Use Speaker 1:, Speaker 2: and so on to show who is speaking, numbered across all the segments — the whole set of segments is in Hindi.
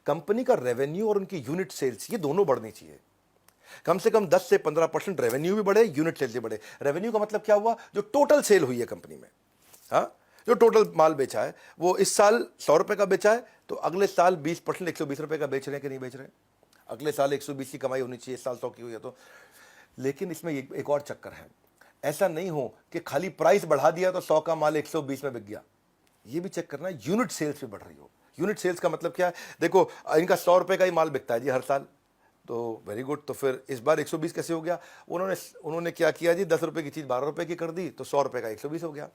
Speaker 1: कंपनी का रेवेन्यू और उनकी यूनिट सेल्स ये दोनों बढ़नी चाहिए। कम से कम 10 से 15% रेवेन्यू भी बढ़े, यूनिट सेल्स भी बढ़े। रेवेन्यू का मतलब क्या हुआ? जो टोटल सेल हुई है कंपनी में, हाँ, जो टोटल माल बेचा है वो इस साल 100 रुपए का बेचा है तो अगले साल 20% 120 रुपए का बेच रहे हैं कि नहीं बेच रहे हैं? अगले साल 120 की कमाई होनी चाहिए, इस साल 100 की हुई है तो। लेकिन इसमें एक और चक्कर है, ऐसा नहीं हो कि खाली प्राइस बढ़ा दिया तो 100 का माल 120 में बिक गया। ये भी चेक करना है यूनिट सेल्स भी बढ़ रही हो। यूनिट सेल्स का मतलब क्या है? देखो इनका 100 रुपए का ही माल बिकता है जी हर साल, तो वेरी गुड। तो फिर इस बार 120 कैसे हो गया? उन्होंने क्या किया जी, 10 रुपए की चीज़ 12 रुपए की कर दी तो 100 रुपए का 120 हो गया।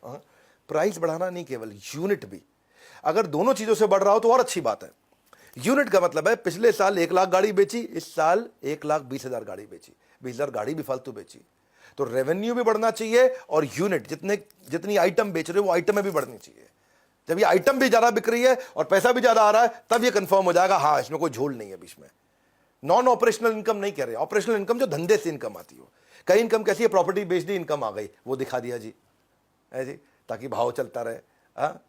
Speaker 1: प्राइस बढ़ाना नहीं, केवल यूनिट भी। अगर दोनों चीज़ों से बढ़ रहा हो तो और अच्छी बात है। यूनिट का मतलब है पिछले साल 1 लाख गाड़ी बेची, इस साल 1,20,000 गाड़ी बेची, 20,000 गाड़ी भी फालतू बेची। तो रेवेन्यू भी बढ़ना चाहिए और यूनिट जितनी आइटम बेच रहे हो वो आइटमें भी बढ़नी चाहिए। जब ये आइटम भी ज्यादा बिक रही है और पैसा भी ज्यादा आ रहा है तब ये कंफर्म हो जाएगा, हाँ इसमें कोई झोल नहीं है बीच में। नॉन ऑपरेशनल इनकम नहीं कह रहे, ऑपरेशनल इनकम जो धंधे से इनकम आती हो। कई इनकम कैसी है? प्रॉपर्टी बेच दी, इनकम आ गई, वो दिखा दिया जी, है जी, ताकि भाव चलता रहे। हाँ,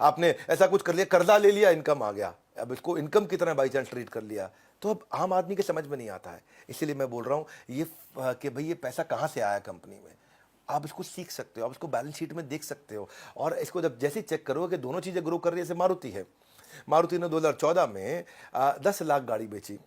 Speaker 1: आपने ऐसा कुछ कर लिया, कर्जा ले लिया, इनकम आ गया, अब इसको इनकम की तरह बाई चांस ट्रीट कर लिया, तो अब आम आदमी के समझ में नहीं आता है। इसीलिए मैं बोल रहा हूं ये कि भाई ये पैसा कहां से आया कंपनी में, आप इसको सीख सकते हो, आप इसको बैलेंस शीट में देख सकते हो। और इसको जब जैसे चेक करोगे कि दोनों चीजें ग्रो कर रही है, जैसे मारुति है, मारुति ने 2014 में 10 लाख गाड़ी बेची,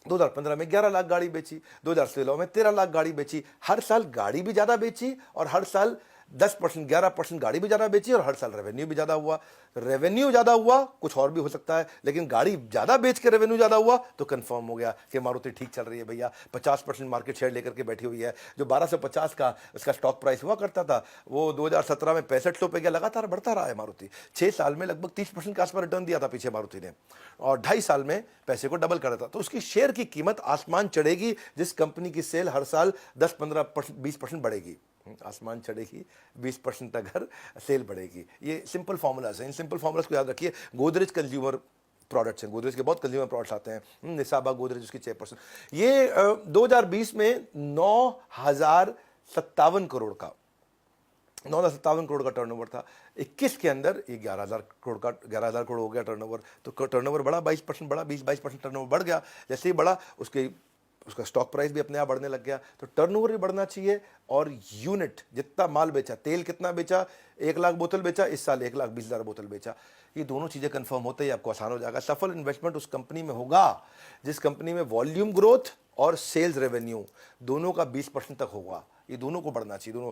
Speaker 1: 2015 में 11 लाख गाड़ी बेची, 2016 में 13 लाख गाड़ी बेची। हर साल गाड़ी भी ज्यादा बेची और हर साल 10% 11% गाड़ी भी ज्यादा बेची और हर साल रेवेन्यू भी ज्यादा हुआ। रेवेन्यू ज्यादा हुआ, कुछ और भी हो सकता है, लेकिन गाड़ी ज्यादा बेच के रेवेन्यू ज्यादा हुआ तो कंफर्म हो गया कि मारुति ठीक चल रही है भैया। 50% मार्केट शेयर लेकर के बैठी हुई है। जो 1250 का उसका स्टॉक प्राइस हुआ करता था वो 2017 में 65 गया, लगातार बढ़ता रहा है मारुति। 6 साल में लगभग 30% के आसपास रिटर्न दिया था पीछे मारुति ने, और 2.5 साल में पैसे को डबल कर था। तो उसकी शेयर की कीमत आसमान चढ़ेगी जिस कंपनी की सेल हर साल 10-15% 20% बढ़ेगी। आसमान चढ़ेगी 20% अगर सेल बढ़ेगी। ये सिंपल फार्मूलाज हैं, इन सिंपल फार्मूलाज को याद रखिए। गोदरेज कंज्यूमर प्रोडक्ट्स हैं, गोदरेज के बहुत कंज्यूमर प्रोडक्ट्स आते हैं। निसाबा गोदरेज उसकी 6%। ये 2020 में 9,057 करोड़ का 9,057 करोड़ का टर्नओवर था। 21 के अंदर ये 11,000 करोड़ हो गया टर्नओवर। तो टर्नओवर बढ़ा, 22% बढ़ा, 20-22% टर्नओवर बढ़ गया। जैसे ही बढ़ा उसका स्टॉक प्राइस भी अपने आप बढ़ने लग गया। तो टर्नओवर भी बढ़ना चाहिए और यूनिट, जितना माल बेचा, तेल कितना बेचा, 1 लाख बोतल बेचा, इस साल 1,20,000 बोतल बेचा। ये दोनों चीजें कंफर्म होते ही आपको आसान हो जाएगा। सफल इन्वेस्टमेंट उस कंपनी में होगा जिस कंपनी में वॉल्यूम ग्रोथ और सेल्स रेवेन्यू दोनों का 20% तक होगा। ये दोनों को बढ़ना चाहिए, दोनों।